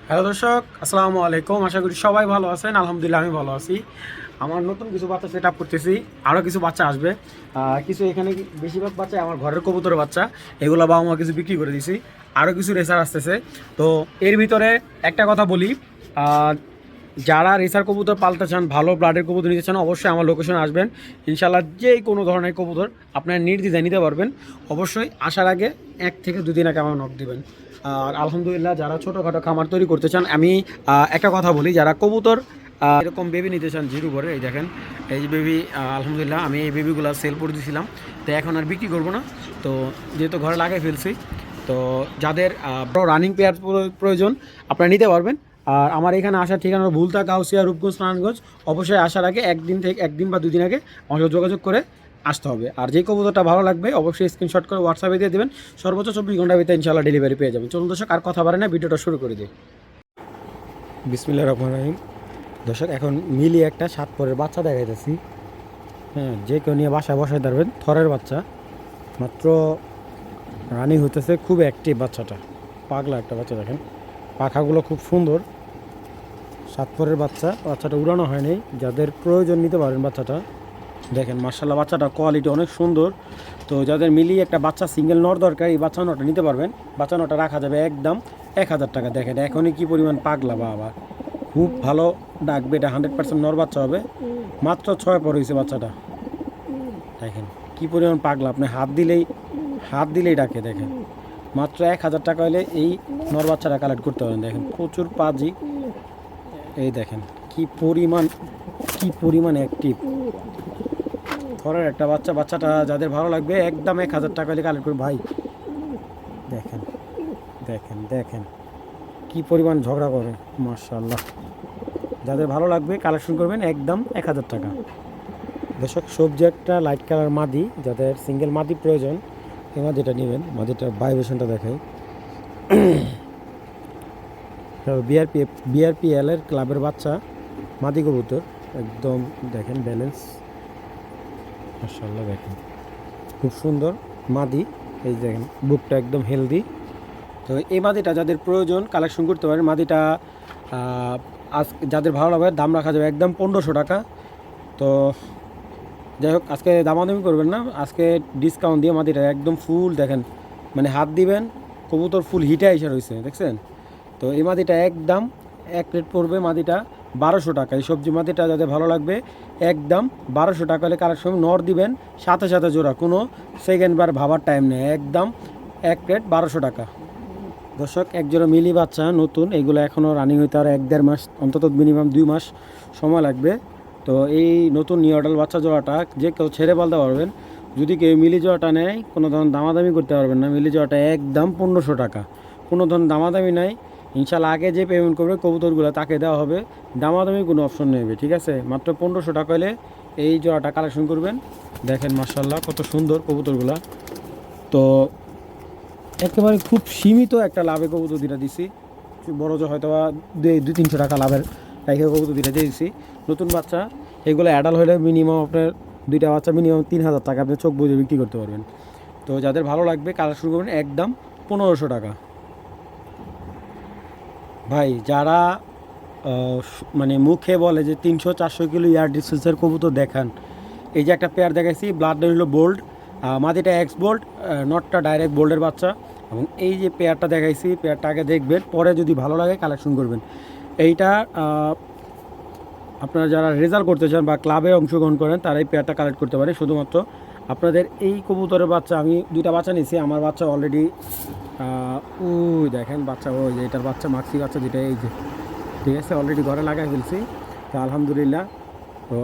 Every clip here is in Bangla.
হ্যালো দর্শক, আসসালামু আলাইকুম। আশা করি সবাই ভালো আছেন। আলহামদুলিল্লাহ আমি ভালো আছি। আমার নতুন কিছু বাচ্চা সেট আপ করতেছি, আরও কিছু বাচ্চা আসবে। কিছু এখানে বেশিরভাগ বাচ্চা আমার ঘরের কবুতরের বাচ্চা, এগুলো বাবা মা কিছু বিক্রি করে দিছি। আরও কিছু রেসার আসতেছে। তো এর ভিতরে একটা কথা বলি, আহ, যারা রেসার কবুতর পালতে চান, ভালো ব্লাডের কবুতর নিতে চান, অবশ্যই আমার লোকেশনে আসবেন। ইনশাল্লাহ যে কোনো ধরনের কবুতর আপনার নির্দ্বিধায় নিতে পারবেন। অবশ্যই আসার আগে 1 থেকে 2 দিন আগে আমার নক দিবেন। আর আলহামদুলিল্লাহ যারা ছোটোখাটো খামার তৈরি করতে চান, আমি একটা কথা বলি, যারা কবুতর এরকম বেবি নিতে চান জিরো করে, এই দেখেন এই যে বেবি, আলহামদুলিল্লাহ আমি এই বেবিগুলো সেল করে দিয়েছিলাম। তো এখন আর বিক্রি করবো না, তো যেহেতু ঘরে লাগাই ফেলছি। তো যাদের বড় রানিং পেয়ার প্রয়োজন আপনারা নিতে পারবেন। আর আমার এখানে আসার ঠিকানা ভুলতা, গাউসিয়া, রূপগঞ্জ, নারায়ণগঞ্জ। অবশ্যই আসার আগে একদিন বা 2 দিন আগে আমার সাথে যোগাযোগ করে আসতে হবে। আর যে কবুতরটা ভালো লাগবে অবশ্যই স্ক্রিনশট করে হোয়াটসঅ্যাপে দিয়ে দেবেন। সর্বোচ্চ 24 ঘন্টার ভিতরে ইনশাআল্লাহ ডেলিভারি পেয়ে যাবেন। চলুন দর্শক, আর কথা বাড়ে না, ভিডিওটা শুরু করে দিই। বিসমিল্লাহির রহমানির রহিম। দর্শক, এখন মিলি একটা 7 পরের বাচ্চা দেখাইতেছি। হ্যাঁ, যে কেউ নিয়ে বাসায় বসায় ধরবেন। থরের বাচ্চা, মাত্র রানিং হইতেছে, খুব অ্যাক্টিভ বাচ্চাটা, পাগলা একটা বাচ্চা। দেখেন পাখাগুলো খুব সুন্দর। 7 পরের বাচ্চাটা উড়ানো হয়নি। যাদের প্রয়োজন নিতে পারেন বাচ্চাটা। দেখেন মার্শাল্লাহ, বাচ্চাটা কোয়ালিটি অনেক সুন্দর। তো যাদের মিলিয়ে একটা বাচ্চা সিঙ্গেল নর দরকার, এই বাচ্চা নটা নিতে পারবেন। বাচ্চা নটা রাখা যাবে একদম 1000 টাকা। দেখেন এখনই কি পরিমাণ পাগলা বাবা, খুব ভালো ডাকবে। এটা 100% নর বাচ্চা হবে। মাত্র 6 পর হয়েছে বাচ্চাটা। দেখেন কি পরিমাণ পাগলা, আপনি হাত দিলেই ডাকে। দেখেন মাত্র 1000 টাকা হলে এই নর বাচ্চাটা কালেক্ট করতে পারেন। দেখেন প্রচুর পাজি। এই দেখেন কি পরিমাণ অ্যাক্টিভ। থরের একটা বাচ্চাটা যাদের ভালো লাগবে একদম 1000 টাকা হলে কালেক্ট করবে ভাই। দেখেন দেখেন দেখেন কি পরিমাণ ঝগড়া করে, মাশাআল্লাহ। যাদের ভালো লাগবে কালেকশন করবেন একদম 1000 টাকা। দর্শক, সবজি একটা লাইট কালার মাদি, যাদের সিঙ্গেল মাদি প্রয়োজন এই মাদিটা নেবেন। মাদিটা ভাইব্রেশনটা দেখাই। বিআরপিএল এর ক্লাবের বাচ্চা, মাদি কবুতর একদম। দেখেন ব্যালেন্স, মাশাআল্লাহ। দেখেন খুব সুন্দর মাদি। এই দেখেন বুকটা একদম হেলদি। তো এই মাদিটা যাদের প্রয়োজন কালেকশন করতে পারেন। মাদিটা আজ যাদের ভালো লাগবে দাম রাখা যাবে একদম 1500 টাকা। তো যাই হোক, আজকে দামাদামি করবেন না, আজকে ডিসকাউন্ট দিয়ে মাদিটা একদম ফুল। দেখেন মানে হাত দিবেন, কবুতর ফুল হিটে এসে রয়েছে, দেখছেন। তো এই মাদিটা একদম এক প্লেট পড়বে মাদিটা 1200 টাকা। এই সবজি মাদিটা যাদের ভালো লাগবে একদম 1200 টাকা হলে কালেকশন নর দিবেন সাথে সাথে জোড়া, কোনো সেকেন্ড বার ভাবার টাইম নেই। একদম এক প্লেট 1200 টাকা। দর্শক, এক জোড়া মিলি বাচ্চা নতুন, এগুলো এখনও রানিং হইতে আর 1-1.5 মাস, অন্তত মিনিমাম 2 মাস সময় লাগবে। তো এই নতুন নিউ অডাল বাচ্চা জোড়াটা যে কেউ ছেড়ে পালতে পারবেন। যদি কেউ মিলি জোড়াটা নেয় কোনো ধরনের দামাদামি করতে পারবেন না। মিলি জোড়াটা একদম 1500 টাকা, কোনো ধরনের দামাদামি নাই। ইনশাল্লাহ আগে যে পেমেন্ট করবে কবুতরগুলো তাকে দেওয়া হবে, দামাদামি কোনো অপশন নেবে, ঠিক আছে। মাত্র 1500 টাকা হলে এই জোড়াটা কালেকশন করবেন। দেখেন মাশাআল্লাহ কত সুন্দর কবুতরগুলা। তো একেবারে খুব সীমিত একটা লাভে কবুতর দুটা দিছি। বড় যে হয়তো বা 200-300 টাকা লাভের রাইখে কবুতর দুটা দিয়ে দিছি। নতুন বাচ্চা এগুলো অ্যাডাল হলে মিনিমাম আপনার দুইটা বাচ্চা মিনিমাম 3000 টাকা আপনি চোখ বুঝে বিক্রি করতে পারবেন। তো যাদের ভালো লাগবে কালেকশন করবেন একদম 1500 টাকা। ভাই যারা মানে মুখে বলে যে 300-400 কিলো ইয়ার ডিস্টেন্সের কবুতর দেখান, এই যে একটা পেয়ার দেখাইছি, ব্লাড হলো বোল্ড, মাদিটা এক্স বোল্ড, নটটা ডাইরেক্ট বোল্ডের বাচ্চা। এবং এই যে পেয়ারটা দেখাইছি, পেয়ারটা আগে দেখবেন, পরে যদি ভালো লাগে কালেকশন করবেন। এইটা আপনারা যারা রেজাল্ট করতে চান বা ক্লাবে অংশগ্রহণ করেন তারা এই পেয়ারটা কালেক্ট করতে পারে। শুধুমাত্র আপনাদের এই কবুতরের বাচ্চা, আমি 2টা বাচ্চা নিয়েছি, আমার বাচ্চা অলরেডি ওই দেখেন বাচ্চা, ওই যে এটার বাচ্চা মাক্সি বাচ্চা যেটা, এই যে ঠিক আছে, অলরেডি ঘরে লাগাই ফেলছি। তো আলহামদুলিল্লাহ। তো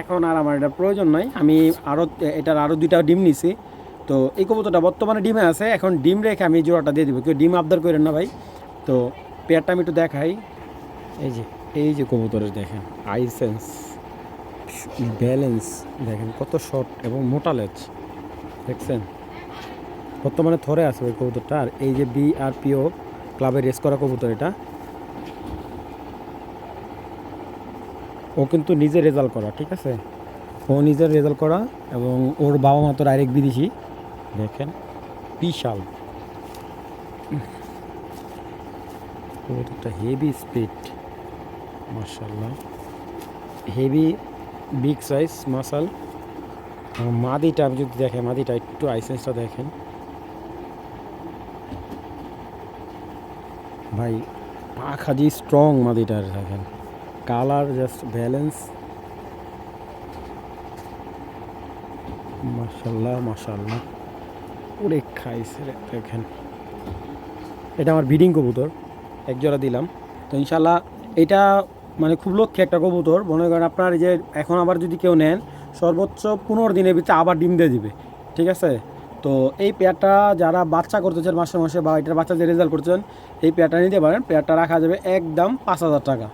এখন আর আমার এটার প্রয়োজন নাই, আমি এটার আরও 2টা ডিম নিছি। তো এই কবুতরটা বর্তমানে ডিমে আছে, এখন ডিম রেখে আমি জোড়াটা দিয়ে দেবো। কেউ ডিম আবদার করেন না ভাই। তো পেয়ারটা আমি একটু দেখাই। এই যে কবুতরের দেখেন আইসেন্স, ব্যালেন্স, দেখেন কত শর্ট এবং মোটা লেজ, দেখছেন। বর্তমানে থরে আছে ওই কবুতরটা। আর এই যে বিআরপিও ক্লাবে রেস করা কবুতর, এটা ও কিন্তু নিজে রেজাল্ট করা, ঠিক আছে। ও নিজের রেজাল্ট করা এবং ওর বাবা মা তো ডাইরেক্ট বিদেশি। দেখেন বিশাল। কবুতরটা হেভি স্পিড, মাশাআল্লাহ, হেভি বিগ সাইজ মাসাল। মাদিটা আমি যদি দেখেন, মাদিটা একটু আইসেন্সটা দেখেন ভাই, পাখা যে স্ট্রং মাদিটার, দেখেন কালার জাস্ট ব্যালেন্স, মাশাআল্লাহ মাশাআল্লাহ। ওরে খাইছে রে, দেখেন এটা আমার ব্রিডিং কবুতর, এক জোড়া দিলাম। তো ইনশাল্লাহ এটা মানে খুব লক্ষ্যে একটা কবুতর, মনে করেন আপনার যে এখন আবার যদি কেউ নেন সর্বোচ্চ 15 দিনের ভিতরে আবার ডিম দিয়ে দিবে, ঠিক আছে। তো এই পেয়ারটা যারা বাচ্চা করতেছেন মাসে মাসে, বা এটার বাচ্চা যে রেজাল্ট করছেন, এই পেয়ারটা নিতে পারেন। পেয়ারটা রাখা যাবে একদম 5,000 টাকা,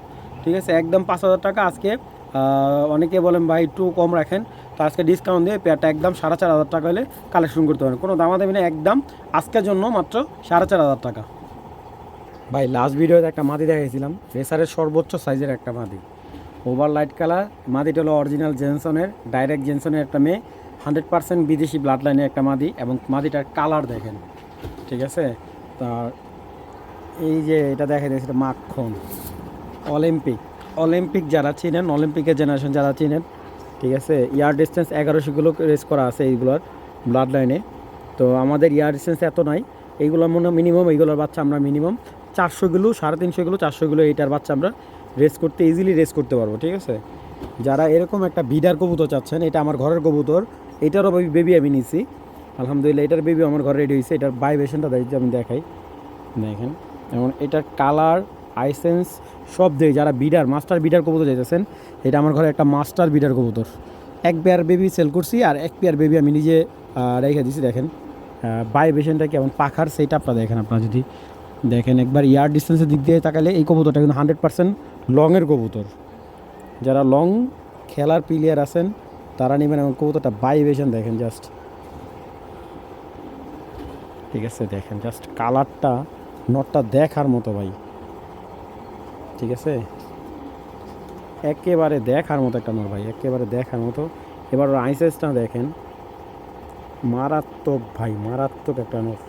ঠিক আছে, একদম 5,000 টাকা। আজকে অনেকে বলেন ভাই একটু কম রাখেন, তো আজকে ডিসকাউন্ট দিয়ে পেয়ারটা একদম 4,500 টাকা হলে কালেকশন করতে পারেন, কোনো দামাদামি না, একদম আজকের জন্য মাত্র 4,500 টাকা। ভাই লাস্ট ভিডিওতে একটা মাদি দেখাইছিলাম, রেসারের সর্বোচ্চ সাইজের একটা মাদি, ওভার লাইট কালার। মাদিটা হলো অরিজিনাল জেনসনের, ডাইরেক্ট জেনসনের একটা মেয়ে, 100% বিদেশি ব্লাড লাইনের একটা মাদি, এবং মাদিটার কালার দেখেন, ঠিক আছে। তার এই যে এটা দেখা যায় সেটা মাখন অলিম্পিক, অলিম্পিক যারা চিনেন, অলিম্পিকের জেনারেশন যারা চিনেন, ঠিক আছে। ইয়ার ডিস্টেন্স 1100 রেস করা আছে এইগুলোর ব্লাড লাইনে। তো আমাদের ইয়ার ডিস্টেন্স এত নাই, এইগুলোর মনে মিনিমাম, এইগুলোর বাচ্চা আমরা মিনিমাম 400 কিলো, 350 কিলো, 400 কিলো এইটার বাচ্চা আমরা রেস করতে, ইজিলি রেস করতে পারবো, ঠিক আছে। যারা এরকম একটা বিডার কবুতর চাচ্ছেন, এটা আমার ঘরের কবুতর, এটারও বেবি আমি নিছি আলহামদুলিল্লাহ, এটার বেবি আমার ঘরে রেডি হয়েছে। এটার ভাইব্রেশনটা আমি দেখাই, দেখেন। এবং এটার কালার, আইসেন্স সব দিয়ে যারা বিডার, মাস্টার বিডার কবুতর চাইতেছেন, এটা আমার ঘরে একটা মাস্টার বিডার কবুতর। এক পেয়ার বেবি সেল করছি, আর এক পেয়ার বেবি আমি নিজে রেখে দিছি। দেখেন ভাইব্রেশনটা কেমন, পাখার সেট আপটা দেখেন, আপনারা যদি দেখেন একবার ইয়ার ডিস্টেন্সের দিক দিয়ে তাকালে, এই কবুতরটা কিন্তু 100% লংয়ের কবুতর। যারা লং খেলার প্লেয়ার আছেন তারা নেবেন, এবং কবুতরটা ভাইব্রেশন দেখেন জাস্ট, ঠিক আছে। দেখেন জাস্ট কালারটা, নটটা দেখার মতো ভাই, ঠিক আছে, একেবারে দেখার মতো একটা নর ভাই, একেবারে দেখার মতো। এবার ওর আইসেসটা দেখেন, মারাত্মক ভাই, মারাত্মক একটা নর।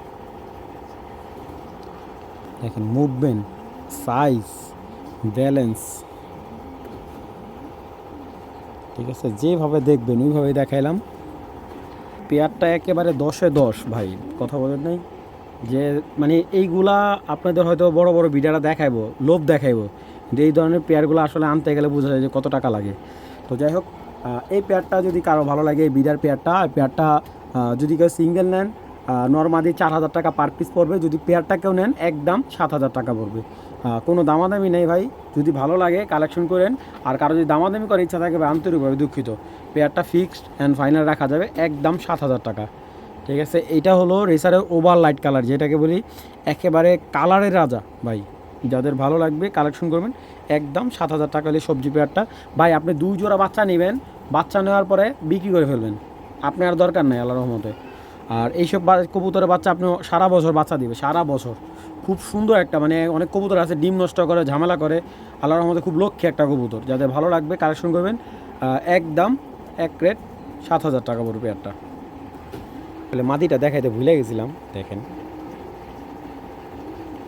দেখেন মুভমেন্ট, সাইজ, ব্যালেন্স, ঠিক আছে, যেভাবে দেখবেন ওইভাবেই দেখাইলাম। পেয়ারটা একেবারে 10-এ 10 ভাই, কথা বলেন নাই যে মানে এইগুলা আপনাদের হয়তো বড় বড় ভিডিওটা দেখাইবো, লোভ দেখাইবো, কিন্তু এই ধরনের পেয়ারগুলো আসলে আনতে গেলে বোঝা যায় যে কত টাকা লাগে। তো যাই হোক, এই পেয়ারটা যদি কারো ভালো লাগে, এই বিডার পেয়ারটা যদি কেউ সিঙ্গেল নেন, নর্মালি 4,000 টাকা পার পিস পড়বে। যদি পেয়ারটা কেউ নেন একদম 7,000 টাকা পড়বে, কোনো দামাদামি নেই ভাই। যদি ভালো লাগে কালেকশন করেন, আর কারো যদি দামাদামি করার ইচ্ছা থাকে, আন্তরিকভাবে দুঃখিত, পেয়ারটা ফিক্সড অ্যান্ড ফাইনাল রাখা যাবে একদম 7,000 টাকা, ঠিক আছে। এইটা হলো রেসারের ওভার লাইট কালার, যেটাকে বলি একেবারে কালারের রাজা ভাই। যাদের ভালো লাগবে কালেকশন করবেন, একদম 7,000 টাকা হলে সবজি পেয়ারটা। ভাই আপনি 2 জোড়া বাচ্চা নেবেন, বাচ্চা নেওয়ার পরে বিক্রি করে ফেলবেন, আপনার আর দরকার নেই আল্লাহর রহমতে। আর এইসব কবুতরের বাচ্চা আপনি সারা বছর বাচ্চা দিবে, সারা বছর। খুব সুন্দর একটা, মানে অনেক কবুতর আছে ডিম নষ্ট করে, ঝামেলা করে, আল্লাহর রহমতে খুব লক্ষ্যে একটা কবুতর। যাদের ভালো লাগবে কালেকশন করবেন, একদম এক রেট 7,000 টাকা পড়বে পেয়ারটা। তাহলে মাদিটা দেখাইতে ভুলে গেছিলাম, দেখেন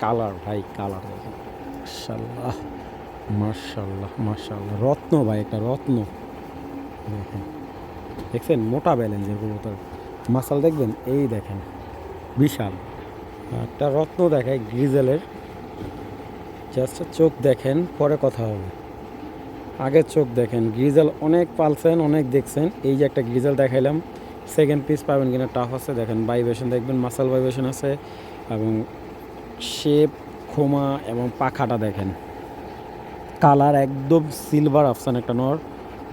কালার ভাই, কালার দেখেন, মাশাআল্লাহ মাশাআল্লাহ মাশাআল্লাহ, রত্ন ভাই, একটা রত্ন। দেখেন, দেখছেন মোটা ব্যালেন্সের কবুতর, মাসাল দেখবেন, এই দেখেন বিশাল একটা রত্ন দেখায় গ্রিজেলের। জাস্ট চোখ দেখেন, পরে কথা হবে, আগে চোখ দেখেন। গ্রিজেল অনেক পালছেন, অনেক দেখছেন, এই যে একটা গ্রিজেল দেখাইলাম, সেকেন্ড পিস পাবেন কিনা টাফ আছে। দেখেন ভাইব্রেশন দেখবেন, মাসাল ভাইব্রেশন আছে, এবং শেপ, খোমা এবং পাখাটা দেখেন, কালার একদম সিলভার আফসান একটা নর,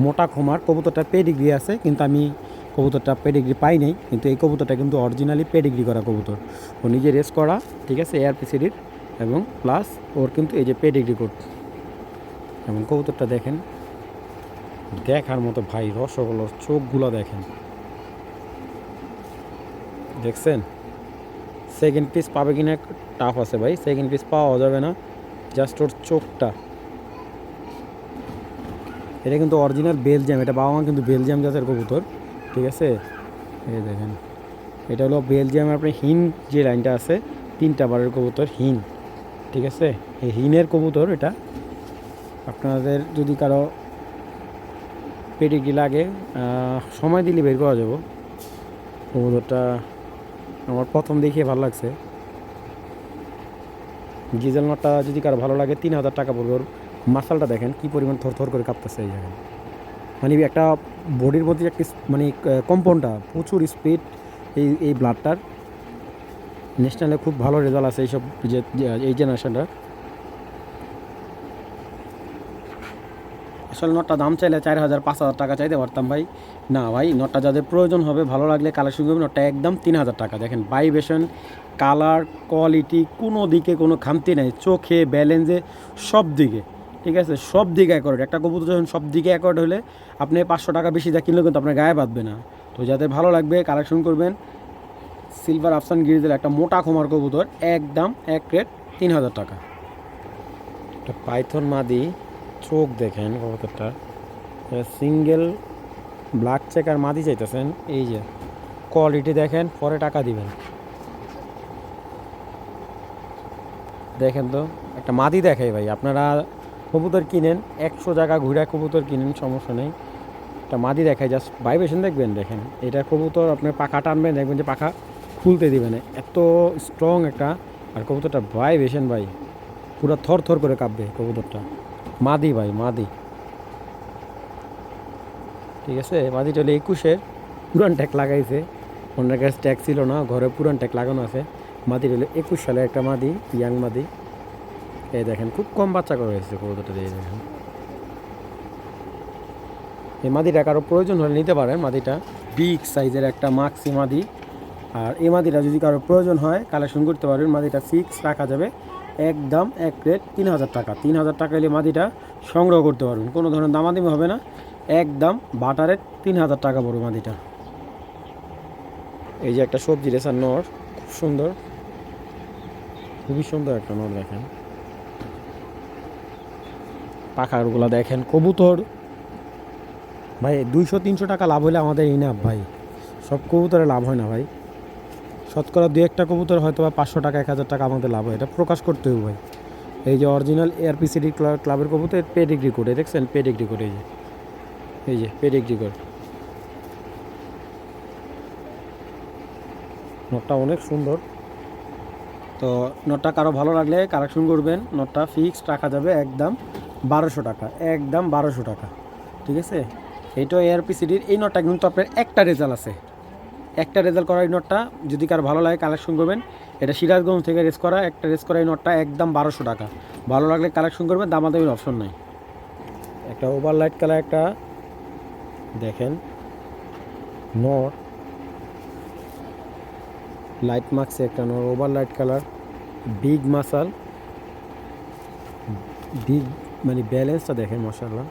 মোটা খোমার। কবুতরটা পেডিগ্রি আছে, কিন্তু আমি কবুতরটা পেডিগ্রি পাই নাই, কিন্তু এই কবুতরটা কিন্তু অরিজিনালি পেডিগ্রি করা কবুতর, ও নিজে রেস করা, ঠিক আছে, এআরপিসিডির, এবং প্লাস ওর কিন্তু এই যে পেডিগ্রি কোড। এবং কবুতরটা দেখেন দেখার মতো ভাই, রসগোল্লার চোখগুলো দেখেন, দেখছেন। সেকেন্ড পিস পাবে কিনা টাফ আছে ভাই, সেকেন্ড পিস পাওয়া যাবে না, জাস্ট ওর চোখটা। এটা কিন্তু অরিজিনাল বেলজিয়াম, এটা বাবা মা কিন্তু বেলজিয়াম জাতের কবুতর, ঠিক আছে। এই দেখেন, এটা হলো বেলজিয়ামের আপনার হিন যে লাইনটা আছে, 3টা বারের কবুতর হিন, ঠিক আছে, এই হিনের কবুতর এটা। আপনাদের যদি কারো পেডিগ্রি লাগে সময় দিলে বের করা যাব। কবুতরটা আমার প্রথম দেখিয়ে ভালো লাগছে। গিজেল নটটা যদি কারো ভালো লাগে 3000 টাকা পড়বে। ওর মাসালটা দেখেন কি পরিমাণ থরথর করে কাঁপতেছে এই জায়গায়। মানে একটা বডির মধ্যে একটা মানে কম্পাউন্ডটা প্রচুর স্পিড এই ব্লাডটার। ন্যাশনালে খুব ভালো রেজাল্ট আছে এইসব এই জেনারেশনটা। আসলে নটটা দাম চাইলে 4000-5000 টাকা চাইতে পারতাম ভাই। না ভাই, নটটা যাদের প্রয়োজন হবে ভালো লাগলে কালেকশন করবেন, নটটা একদম 3000 টাকা। দেখেন ভাইব্রেশন, কালার, কোয়ালিটি, কোনো দিকে কোনো খামতি নেই, চোখে, ব্যালেন্সে, সব দিকে। ঠিক আছে, সব দিকে অ্যাকর্ড। একটা কবুতর যখন সব দিকে অ্যাকর্ড হলে আপনি 500 টাকা বেশি দিয়ে কিনলেও কিন্তু আপনার গায়ে বাঁধবে না। তো যাদের ভালো লাগবে কালেকশন করবেন। সিলভার আফসান গিরিজেল একটা মোটা খোমার কবুতর, একদম এক রেট 3000 টাকা। একটা পাইথন মাদি, চোখ দেখেন কবুতরটা, সিঙ্গেল ব্ল্যাক চেকার মাদি চাইতেছেন, এই যে কোয়ালিটি দেখেন, পরে টাকা দিবেন। দেখেন তো একটা মাদি দেখাই ভাই, আপনারা কবুতর কিনেন 100 জায়গা ঘুরে কবুতর কিনেন, সমস্যা নেই। একটা মাদি দেখাই, জাস্ট ভাইব্রেশন দেখবেন। দেখেন এটা কবুতর, আপনার পাখা টানবেন দেখবেন যে পাখা খুলতে দিবেন, এত স্ট্রং একটা। আর কবুতরটা ভাইব্রেশন ভাই, পুরো থর থর করে কাঁপবে কবুতরটা। মাদি ভাই, মাদি। ঠিক আছে, মাদিটা হলে 21-এর, পুরান ট্যাগ লাগাইছে, অন্যের কাছে ট্যাগ ছিল না, ঘরে পুরান ট্যাগ লাগানো আছে। মাদি হলে 21 সালে একটা মাদি, ইয়াং মাদি। এই দেখেন খুব কম বাচ্চা করা হয়েছে কবুতরটা দিয়ে। দেখেন এই মাদিটা কারো প্রয়োজন হলে নিতে পারেন। মাদিটা বিগ সাইজের একটা মাক্সি মাদি। আর এই মাদিটা যদি কারো প্রয়োজন হয় কালেকশন করতে পারবেন। মাদিটা ফিক্স রাখা যাবে একদম এক রেট 3000 টাকা। 3000 টাকা এলে মাদিটা সংগ্রহ করতে পারবেন, কোনো ধরনের দামাদামি হবে না, একদম বাটারের 3000 টাকা পড়বে মাদিটা। এই যে একটা সবজি রেসার নর, খুব সুন্দর, খুবই সুন্দর একটা নর। দেখেন পাখাগুলো দেখেন। কবুতর ভাই 200-300 টাকা লাভ হলে আমাদের ইনাফ ভাই। সব কবুতরে লাভ হয় না ভাই, শতকরা 2-1টা কবুতর হয়তো বা 500 টাকা 1000 টাকা আমাদের লাভ হয়, এটা প্রকাশ করতে হবে ভাই। এই যে অরিজিনাল ARPCD ক্লাবের কবুতর, পেডিগ্রি করে দেখছেন, পেডিগ্রি করে, এই যে পেডিগ্রি করে। নটটা অনেক সুন্দর। তো নটটা কারো ভালো লাগলে কালেকশন করবেন। নটটা ফিক্সড রাখা যাবে একদম 1200 টাকা, একদম 1200 টাকা। ঠিক আছে, এইটা ARPCDর। এই নটটা কিন্তু আপনার একটা রেজাল্ট আছে, একটা রেজাল্ট করা এই নটটা যদি কারো ভালো লাগে কালেকশন করবেন। এটা সিরাজগঞ্জ থেকে রেস করা, একটা রেস করা এই নটটা একদম 1200 টাকা। ভালো লাগলে কালেকশন করবেন, দামাদামির অপশন নাই। একটা ওভার লাইট কালার একটা দেখেন নর, লাইট মার্কসে একটা নর, ওভার লাইট কালার, বিগ মাসাল, বিগ মানে ব্যালেন্সটা দেখেন মাশাআল্লাহ,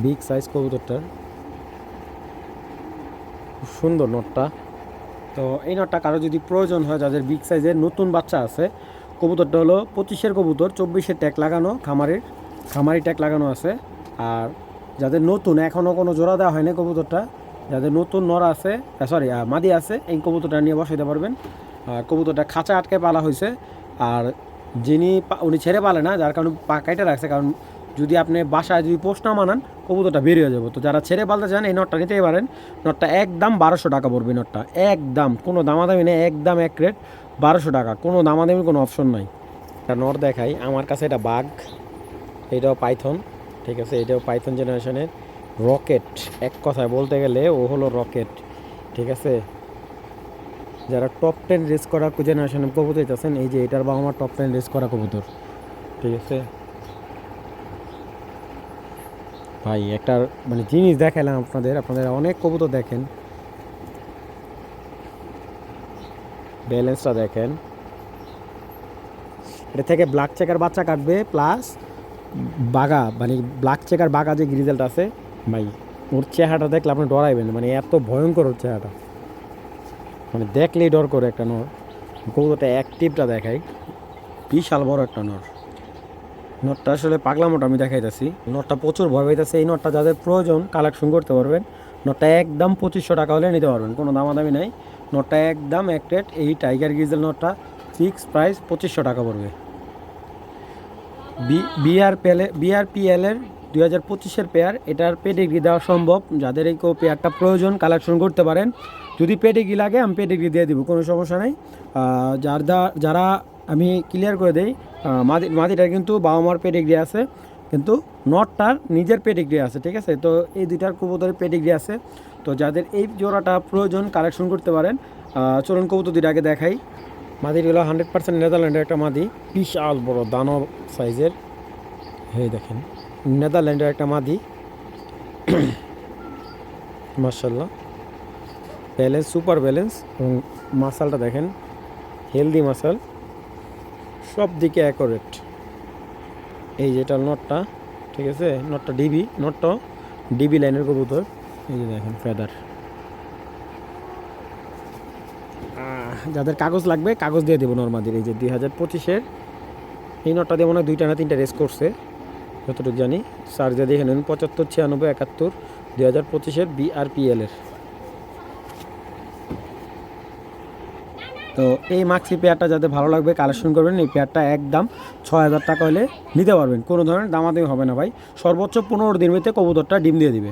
বিগ সাইজ কবুতরটার, খুব সুন্দর নটটা। তো এই নটটা কারো যদি প্রয়োজন হয়, যাদের বিগ সাইজের নতুন বাচ্চা আছে, কবুতরটা হলো 25-এর কবুতর, 24-এর ট্যাগ লাগানো, খামারি ট্যাগ লাগানো আছে। আর যাদের নতুন এখনও কোনো জোড়া দেওয়া হয়নি কবুতরটা, যাদের নতুন নর আছে, সরি মাদি আছে, এই কবুতরটা নিয়ে বসাইতে পারবেন। আর কবুতরটা খাঁচা আটকে পালা হয়েছে। আর উনি ছেড়ে পালে না, যার কারণে পা কাইটে রাখছে, কারণ যদি আপনি বাসায় যদি পোষ না মানান কবুতরটা বেরিয়ে যাবো। তো যারা ছেড়ে পালতে চান এই নটটা নিতেই পারেন। নটটা একদম 1200 টাকা পড়বে। নটটা একদম কোনো দামাদামি নেই, একদম এক রেট 1200 টাকা, কোনো দামাদামি কোনো অপশন নাই। একটা নর দেখাই, আমার কাছে এটা বাঘ, এটাও পাইথন। ঠিক আছে, এটাও পাইথন জেনারেশনের রকেট, এক কথায় বলতে গেলে ও হলো রকেট। ঠিক আছে, যারা টপ 10 রেস করা জেনারেশনের কবুতর চাচ্ছেন, এই যে এটার বা আমার টপ 10 রেস করা কবুতর। ঠিক আছে ভাই, একটা মানে জিনিস দেখালাম আপনাদের অনেক কবুতর দেখেন, ব্যালেন্সটা দেখেন। এটা থেকে ব্ল্যাক চেকার বাচ্চা কাটবে, প্লাস বাগা মানে ব্ল্যাক চেকার বাগা যে গ্রিজেলটা আছে ভাই, ওর চেহারাটা দেখলে আপনি ডরাইবেন, মানে এত ভয়ঙ্কর ওর চেহারাটা, মানে দেখলেই ডর করে একটা নর। কবুতরটা অ্যাক্টিভটা দেখাই, বিশাল বড় একটা নর। নটটা আসলে পাগলামোটা আমি দেখাইতেছি, নটটা প্রচুর ভয় পাইতেছে। এই নটটা যাদের প্রয়োজন কালেকশন করতে পারবেন। নটটা একদম 2500 টাকা হলে নিতে পারবেন, কোনো দামাদামি নাই। নটটা একদম এক রেট। এই টাইগার গ্রিজেল নটটা ফিক্স প্রাইস 2500 টাকা পড়বে। বিআরপিএলের 2025-এর পেয়ার, এটার পেডিগ্রি দেওয়া সম্ভব। যাদের এই পেয়ারটা প্রয়োজন কালেকশন করতে পারেন। যদি পেডিগ্রি লাগে আমি পেডিগ্রি দিয়ে দিব, কোনো সমস্যা নেই। যারা আমি ক্লিয়ার করে দেই, মাদিটার কিন্তু বাবা মার পেডিগ্রি আছে, কিন্তু নটটার নিজের পেডিগ্রি আছে, ঠিক আছে। তো এই দুইটার কবুতরের পেডিগ্রি আছে। তো যাদের এই জোড়াটা প্রয়োজন কালেকশন করতে পারেন। চলুন কবুতর দুইটা আগে দেখাই। মাদিগুলো 100% নেদারল্যান্ডের একটা মাদি, বিশাল বড় দানব সাইজের। এই দেখেন নেদারল্যান্ডের একটা মাদি, মাশাআল্লাহ ব্যালেন্স, সুপার ব্যালেন্স। এবং মাসালটা দেখেন, হেলদি মাসাল, সব দিকে অ্যাকোরেট। এই যেটা নটটা, ঠিক আছে, নটটা ডিবি লাইনের কবুতর। এই যে দেখেন ফেদার। যাদের কাগজ লাগবে কাগজ দিয়ে দেবো নর্মাদির। এই যে 2025-এর এই নটটা দিয়ে মনে হয় 2টা না 3টা রেস করছে যতটুকু জানি। চার্জ দিয়ে দেখে নেন 75 96 71 2025-এর বিআরপিএলের। তো এই মাক্সি পেয়ারটা যাদের ভালো লাগবে কালেকশন করবেন। এই পেয়ারটা একদম 6000 টাকা হলে নিতে পারবেন, কোনো ধরনের দামাদামি হবে না ভাই। সর্বোচ্চ 15 দিন ভিতরে কবুতরটা ডিম দিয়ে দিবে।